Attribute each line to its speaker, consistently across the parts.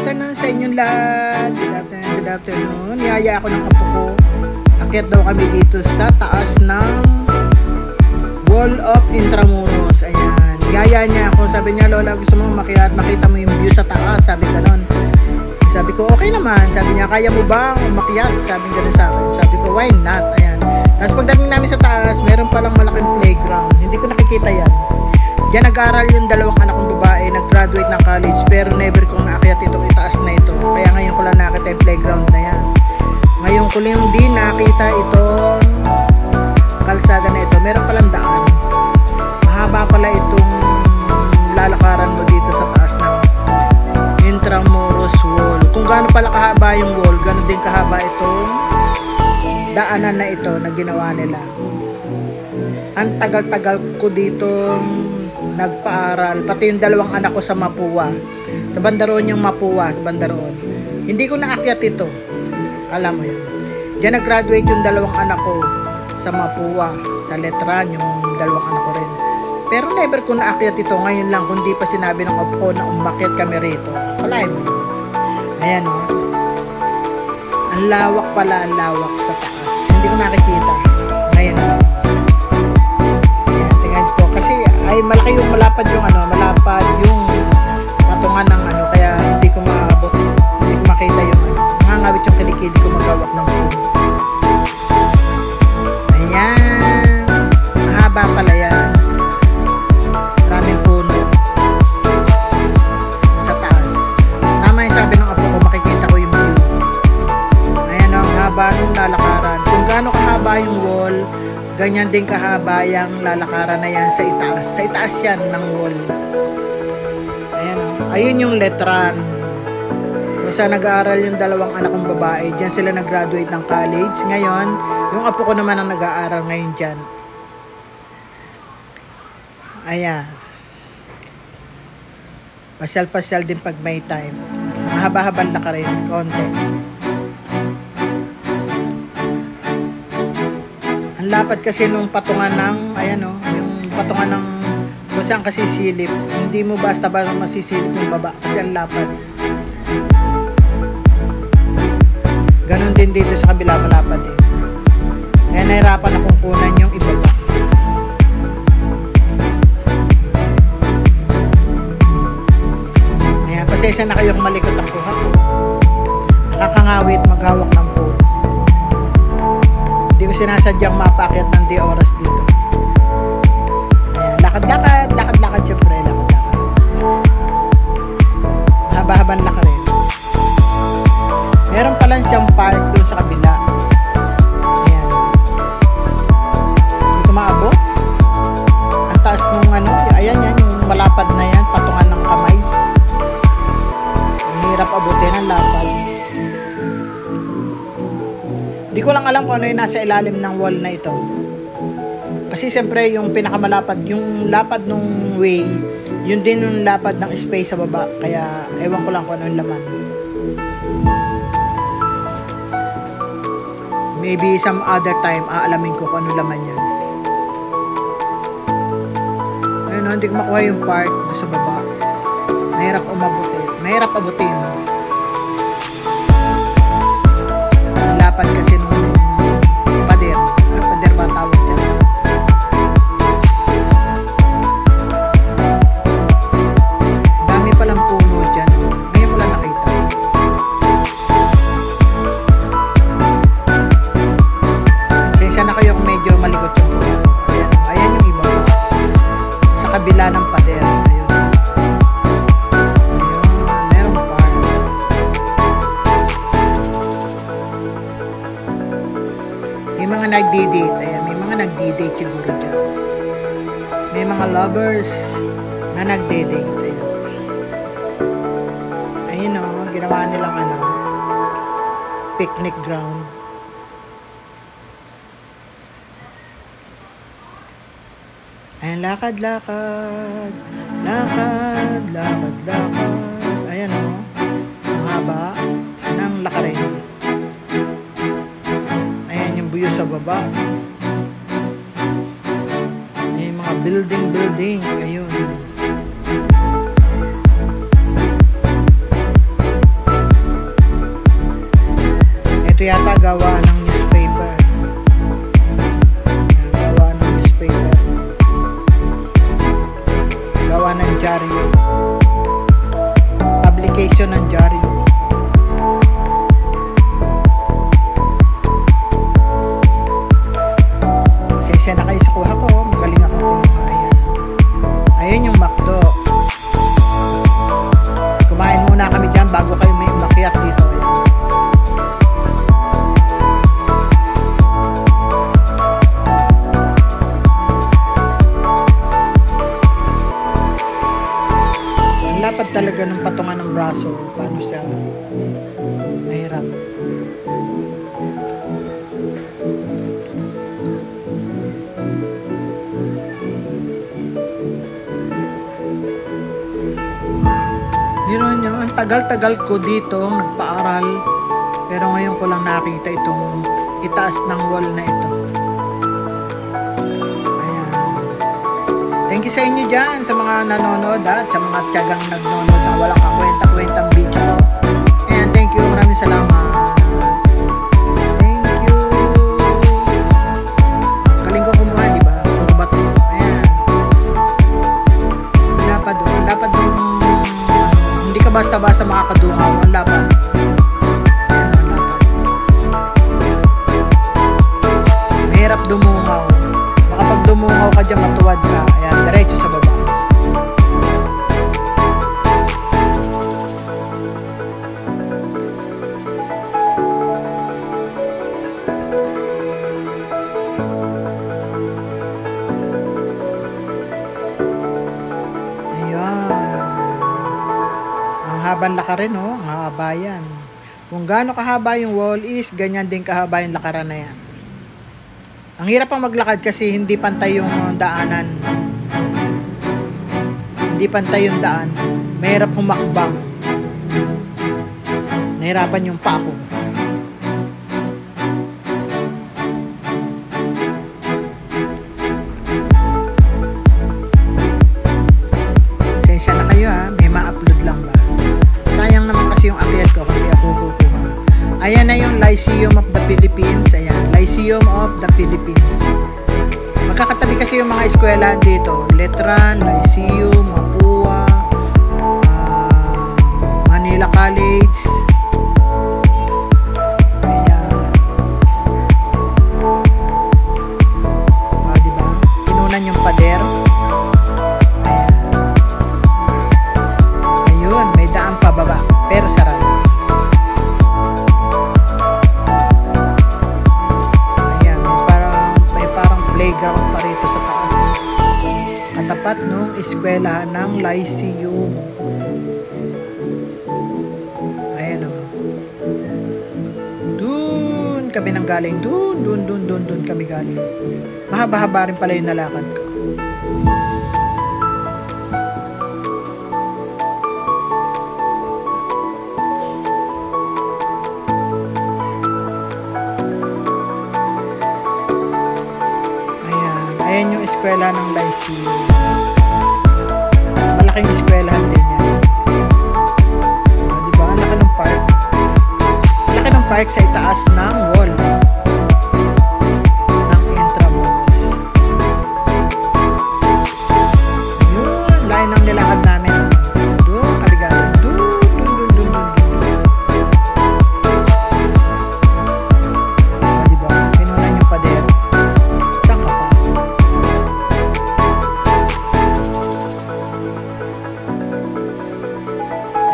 Speaker 1: afternoon sa inyong lahat. Good afternoon. Yaya ako ng apo ko. Akyat daw kami dito sa taas ng Wall of Intramuros. Ayan. Yaya niya ako. Sabi niya, Lola, gusto mo makiat, makita mo yung view sa taas. Sabi ganon. Sabi ko, okay naman. Sabi niya, kaya mo ba umakyat? Sabi gano'n sa akin. Sabi ko, why not? Ayan. Tapos pagdating namin sa taas, meron palang malaking playground. Hindi ko nakikita yan. Diyan nag-aaral yung dalawang anak kong babae, nag-graduate ng college, pero never kong naakyat itong itaas na ito. Kaya ngayon ko lang nakita yung playground na yan. Ngayon ko lang din nakita itong kalsada na ito. Meron palang daan. Mahaba pala itong lalakaran mo dito sa taas ng Intramuros Wall. Kung gaano pala kahaba yung wall, gaano din kahaba itong daanan na ito na ginawa nila. Ang tagal-tagal ko dito nagpaaral, pati yung dalawang anak ko sa Mapua, sa Bandaron yung Mapua, sa Bandaron. Hindi ko naakyat ito, alam mo yun. Diyan nag-graduate yung dalawang anak ko sa Mapua, sa Letran, yung dalawang anak ko rin. Pero never ko naakyat ito, ngayon lang, kundi pa sinabi ng apo ko na umakyat kami rito. Kalahin mo yun. Ayan o. Ang lawak pala, ang lawak sa taas. Hindi ko nakikita. Ngayon lang. Ay malaki yung malapad yung malapad yung patungan ng kaya hindi ko maabot, hindi ko makita yung nangangawit yung kilikid ko magawak ng puno. Ayan, mahaba pala yan, maraming puno sa taas. Tama yung sabi ng apo ko, makikita ko yung view. Ayan ang haba nung lalakaran. Kung gaano kahaba yung wall, ganyan din kahaba yung lalakaran na yan sa itaas. Sa itaas yan ng wall. Ayan o. Ayun yung Letran. Kung saan nag-aaral yung dalawang anak kong babae. Diyan sila nag-graduate ng college. Ngayon, yung apo ko naman ang nag-aaral ngayon dyan. Ayan. Pasyal-pasyal din pag may time. Mahaba-habang lakarin. Konti. Ang lapad kasi nung patungan ng, ayan o, yung patungan ng kung saan kasi silip. Hindi mo basta ba masisilip yung baba kasi ang lapad. Ganon din dito sa kabila, malapad eh. Kaya nahirapan akong kunan yung ibaba. Ayan, pasensya na kayo kung malikot ang kuha ko. Nakakangawit maghawak ng phone. Hindi ko sinasadyang mapakyat ng di oras dito. Ayan, lakad-lakad syempre, lakad-lakad. Mahaba-habang laka rin. Meron pala siyang park doon sa kabila. Ayan. Hindi ko maabot. Ang taas nung ayan yan, yung malapad na yan, patungan ng kamay. Ang hirap abutin ang lapad. Hindi ko lang alam kung ano yung nasa ilalim ng wall na ito. Kasi siyempre yung pinakamalapad, yung lapad nung way, yun din yung lapad ng space sa baba. Kaya ewan ko lang kung ano yung laman. Maybe some other time, aalamin ko kung ano laman yan. Ayun, hindi ko makuha yung part sa baba. Mahirap umabutin. Mahirap abutin. Lapad kasi nung pader ba tawag dyan. Dami palang puno dyan. Ngayon ko lang nakita. Sensya na kayo kung medyo malikot yung puno. Ayan yung iba pa. Sa kabila ng pader. Ayun. Nagdi-date. Ayan, may mga nagdi-date siguro dyan. May mga lovers na nagdi-date. Ayan. Ayun o, ginawa nilang picnic ground. Ayan, lakad-lakad. Lakad-lakad. Ayan o. Ang haba ng lakarin. Buyo sa baba. May mga building. Ayun. Ito yata gawa ng newspaper. Gawa ng newspaper. Gawa ng dyaryo. Publication ng dyaryo. Pasensya na kayo sa kuha ko. Magaling ako kumuha. Ayan yung McDo. Kumain muna kami dyan bago kayo may umakyat dito. Ang lapad talaga ng patungan ng braso. Paano siya? Mahirap. Biro nyo, ang tagal-tagal ko dito nagpaaral, pero ngayon ko lang nakita itong itaas ng wall na ito. Ayan. Thank you sa inyo dyan, sa mga nanonood at sa mga tiyagang nagnonood na walang kakwenta-kwentang video ko. Ayan, thank you, maraming salamat. Thank you. Galing ko kumuha, di ba? Puro bato. Ayan. Lapad doon. Lapad doon. Hindi ka basta-basta makakadungaw. Ang lapad. Ayan, ang lapad. Mahirap dumungaw. Baka pag dumungaw ka dyan, matuwad ka. Ayan, diretso sa baba. Habang lakarin, oh, ang haba yan. Kung gaano kahaba yung wall is, ganyan din kahaba yung lakaran na yan. Ang hirap pang maglakad kasi hindi pantay yung daanan. Hindi pantay yung daan. Mahirap humakbang. Nahirapan yung pako. Sensya na kayo ha, may ma-upload lang ba? Sayang naman kasi yung akyat ko kung di ako kukuha. Ayan na yung Lyceum of the Philippines. Ayan, Lyceum of the Philippines. Magkakatabi kasi yung mga eskwelahan dito. Letran, Lyceum, Mapua, Manila College. Ayan. Diba? Pinunan yung pader. Pababa, pero sarado. Ayan, may parang playground pa rito sa taas. Katapat nung eskwelahan ng Lyceum. Ayan o. Doon kami nang galing. Doon kami galing. Mahaba-haba rin pala yung nalakad ko. Ayan yung eskwela ng Lyceum. Malaking eskwelahan din yan. Diba? Laki ng park. Laki ng park sa itaas ng wall ng Intramuros. Yun, layo ng nilakad namin. Doon, kabigaling. Doon. Diba? Pinunan yung pader.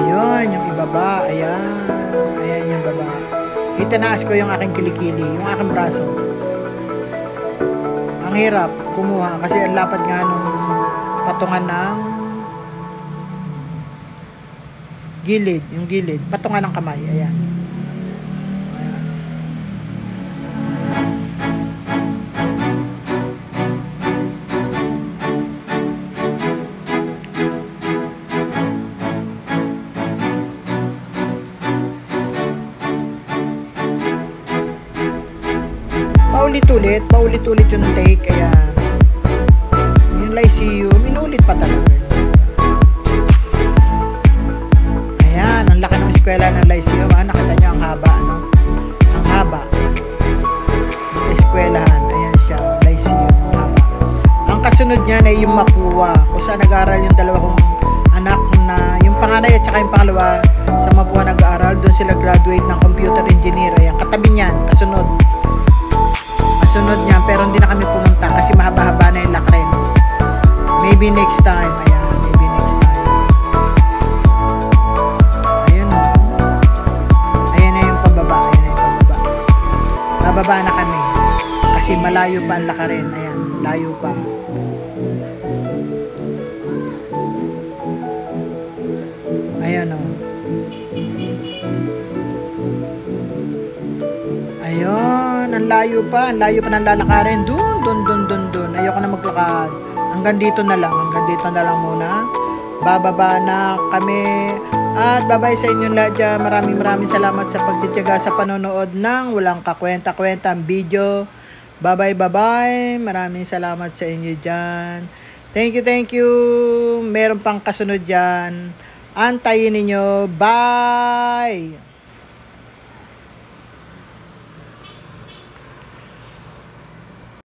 Speaker 1: Ayun, yung ibaba. Ayan yung baba. Itanaas ko yung aking kilikili, yung aking braso. Ang hirap kumuha kasi ang lapad nga nung patungan ng gilid, yung gilid, patungan ng kamay. Ayan. Paulit-ulit yung take. Ayan. Yung Lyceum, inulit pa talaga. Ayan, ang laki ng eskwela ng Lyceum. Nakita nyo ang haba, no? Ang yung Mapua, kung saan nag-aaral yung dalawa kong anak na, yung panganay at saka yung pangalawa sa Mapua nag-aaral. Doon sila graduate ng computer engineer. Ayan, katabi niyan, kasunod niyan, pero hindi na kami pumunta kasi mahaba-haba na yung Lacren. Maybe next time. Ayan, maybe next time. Ayun o. Ayan na yung pababa. Bababa na kami kasi malayo pa ang Lacren. Ayan, layo pa. Ayan o. Ayun, ang layo pa ng lalakarin. Dun. Ayoko na maglakad. Hanggang dito na lang muna. Bababa na kami. At bye-bye sa inyong lahat dyan. Maraming salamat sa pagtitiyaga sa panonood ng walang kakwenta-kwentang video. Bye-bye. Maraming salamat sa inyo dyan. Thank you. Meron pang kasunod dyan. Antayin ninyo. Bye!